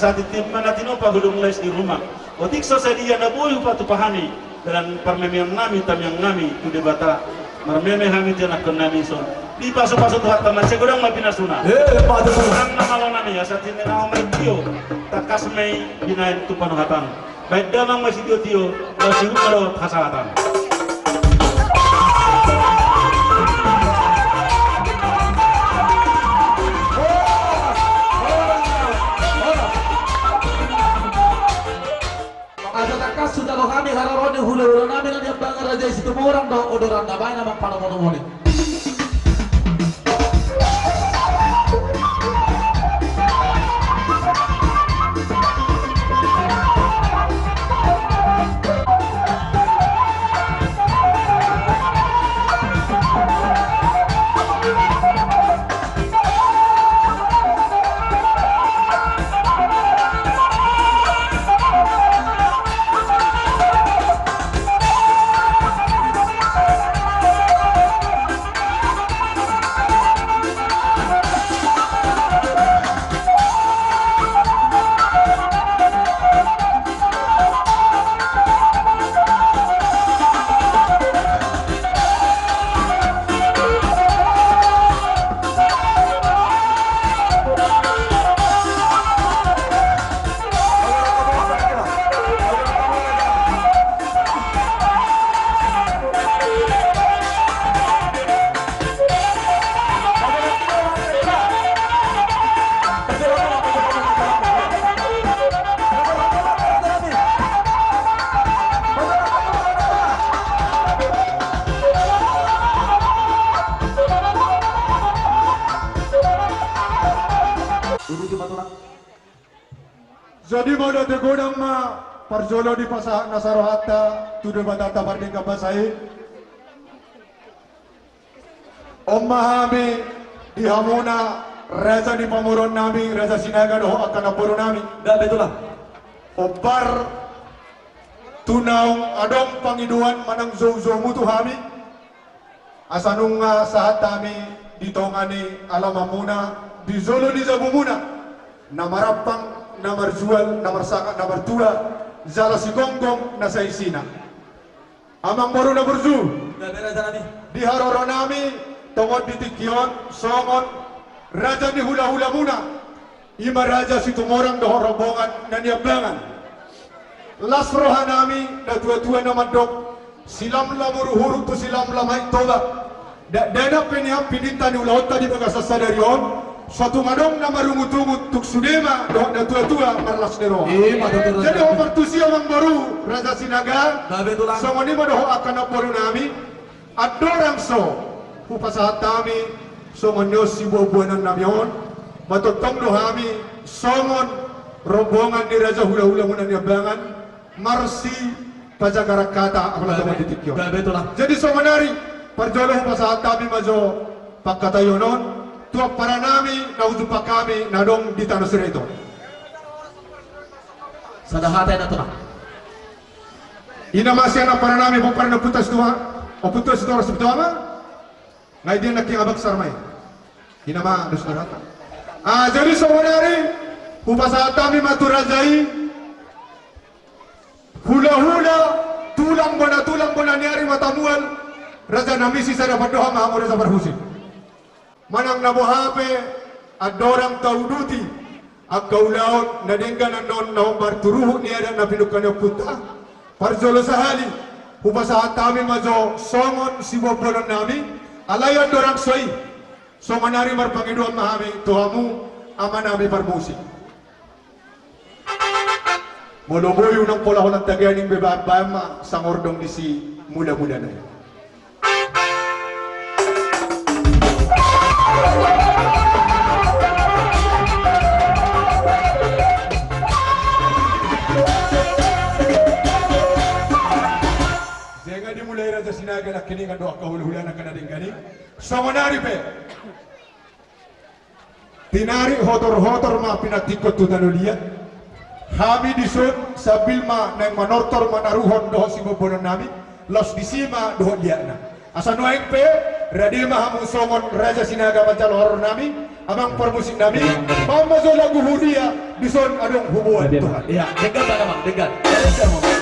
Asa titim mana tinopa gudung les di rumah. Otik sedia na boy upatu pahani dan permemian nami tam yang nami tu debata marmeme hami tiana konami son. Di paso-paso tu hatta man segudang mapinasuna. Paso orang nama lo nami asa tini na omai tio takas mei binain tu panuhatan. Baik damang masih tio masih rumah hasatan. Sudah lo kami hararoni hulu nami kan yang bangar aja situ orang do odoran dabay nama pada mono Jadi mana tegodang ma parjolo di pasah nasarohata tude batata barding kapasai Om Mahami di Hamuna Raja di Pamuron nami Raja Sinaga doho akan apuro nami dah betul lah Obar tunaung adong pangiduan manang zo mutu hami asanunga sahat kami ditongani alamamuna di Zolo di Zabumuna namarapang namar jual, namar saka, namar tua, zala si gonggong na sa isina. Amang baru na berzu. Di haroro nami, tongod di tikyon, songon, raja ni hula-hula muna. Ima raja si tumorang doho rombongan na niyabangan. Las roha nami, na tua-tua na mandok, silam lamuru-huruk tu silam lamay toga. Dana penihap pinita ni ulaot tadi pagkasasadarion, suatu madong na marungut-ungut tuk sudema doh na tua-tua marlas nero. Jadi opertusi orang baru Raja Sinaga. Somoni mo doh akan naporu nami. Adorang so hupasahat kami somonyo si buah-buahan namion. Matotong doh kami somon rombongan di Raja hula-hula muna niabangan marsi pajagarak kata apalagi mo ditikyo. Jadi somonari parjolo hupasahat kami majo pagkatayonon. Tua para nami na utupa kami na dong di tanah sereto. Sadahate na to na. Ina masih na para nami mo para na putas tua. O putas tua sa tua ma. Ngai dia nak abak sarmai. Ina ma dus na rata. Jadi saudari upasa kami maturajai hula-hula tulang bona niari matamuan raja namisi sa dapat doha mahamud sa barhusin. Manang nabuhape adorang tauduti agkaulaon nadenggan non naombar turuhu ni ada na pinukan puta parjolo sahali upasa kami majo songon sibobolon nami alayan dorang soi somanari marpangiduan mahami tuhamu amanami parmusi moloboyo ng pola ng tagayaning bebabama sa ngordong di si muda-muda na yun. Jangan dimulai Raja Sinaga nak kini kan doa kahul-hulan nak kena dingkani. Samanari pe. Tinari hotor-hotor ma pinatikot tu tanulia. Kami disut sabil ma nang manortor manaruhon doho sibobonon nami. Los disima doho liana. Asa noeng pe radil ma hamu somon Raja Sinaga pancal horor nami. amang permusik nami mamazo lagu hudia bison adong hubungan Tuhan. Iya, dekat ada bang, dekat. Dekat, Bang.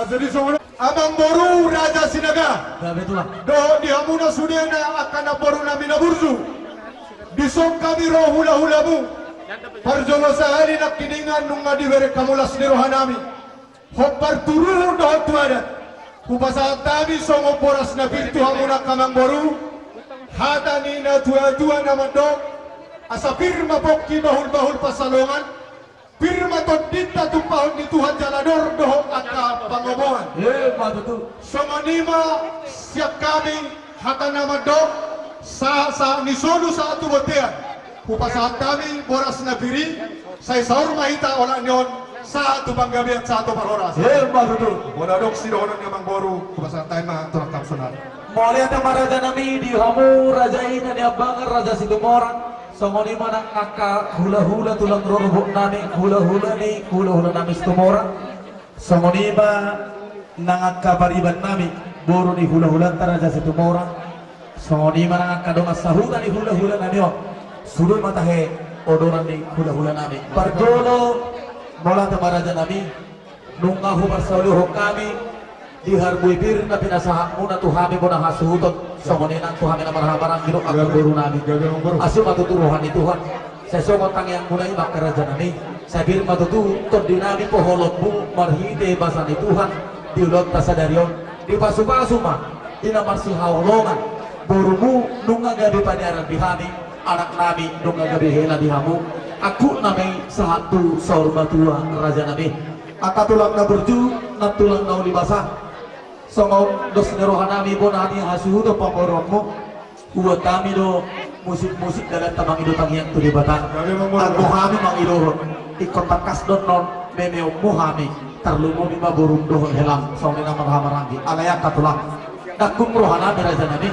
Jadi soalnya abang boru Raja Sinaga. Gabe tulang. Do di hamuna sudena akan boru nami naburzu. Disong kami roh hula-hulamu. Parjono sahari nak kiningan nung ngadiwere kamulas ni rohanami. Hopar turu do tuada. Kupasa tabi songo poras na bintu hamuna kamang boru. Hata ni na tua-tua nama do. Asa firma pokki bahul-bahul pasalongan. Firma tondita tumpahon ni Tuhan Jalador doho aka pangomongan. Matutu. Somanima siap kami hata nama do sa nisolu sa atu botean. Kupasahat kami boras na biri say saur mahita ola nyon sa atu panggabiat sa atu paroras. Matutu. Wala dok si dohonan ngamang boru kupasahat tayo mga tulak kapsunan. Maulihat ang maraja nami di hamu raja ina ni abang raja Situmorang. Songoni mana aka hula-hula tulang rorobok nami hula-hula nami Situmorang. Songoni ba nangaka bariban nami boro ni hula-hula taraja situmorang songoni mana kadong sahutan ni hula-hula nanyo sudut matahe odoran ni hula-hula nami bardolo mola tamaraja nami nunga hubar sauluh kami diharbui bir na pinasahak muna tuhami mo na hasuhutot songoni nang tuhami na marhabarang gino ang guru nami asyong matuturuhan ni Tuhan sa songon tangyang muna ibang karaja nami sabir matututo dinami po holot mo marhide basa ni Tuhan diulot ta sa daryon di pasu-pasu mah dinamar si haulongan burumu nunga gabi paniaran bihami anak nami nunga gabi hela dihamu aku nami satu saur batua raja nami akatulang na berju natulang na ulibasa songong dos nerohan nami po nani hasuhu do pamoronmo buat kami do musik-musik dalam tamang ido tangyang tulibatan aku kami mang ido ikot takas don non memeo muhami terlumo lima burung dohon helam songni nama hamaranggi alayak katulang dakum rohana raja nami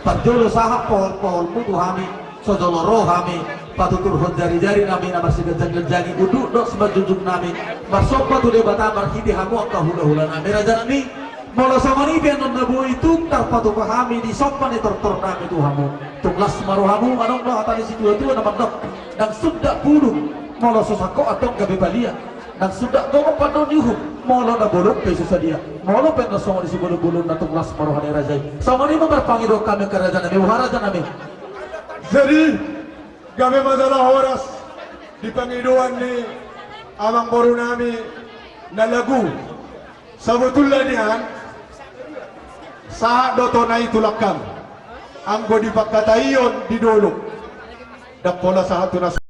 parjolo sahak pohon-pohon mutu hami sojolo rohami patutur hon jari-jari nami nama sigajang-gajangi duduk dok sebajujung nami barsopa tu debata barhidi hamu akka hula-hula nami raja nami molo samani pianon nabu itu tarpatu pahami di sopan tortor nami tu hamu tunglas maruhamu anong doh hatani si tua-tua nama dok dan sudah puluh molo sosako atau gabe balia dan sudah gomo padon yuhum molo na bolok pe susadia molo pe na songo si bulu-bulu na tunglas maruhani raja samani mabarpangido kami ke raja nami waharaja nami jadi kami masalah horas di pangiduan ni amang boru nami na lagu sabutullah nihan sa doto na itulakam ang di pagkatayon di dolo dak pola sa hatu na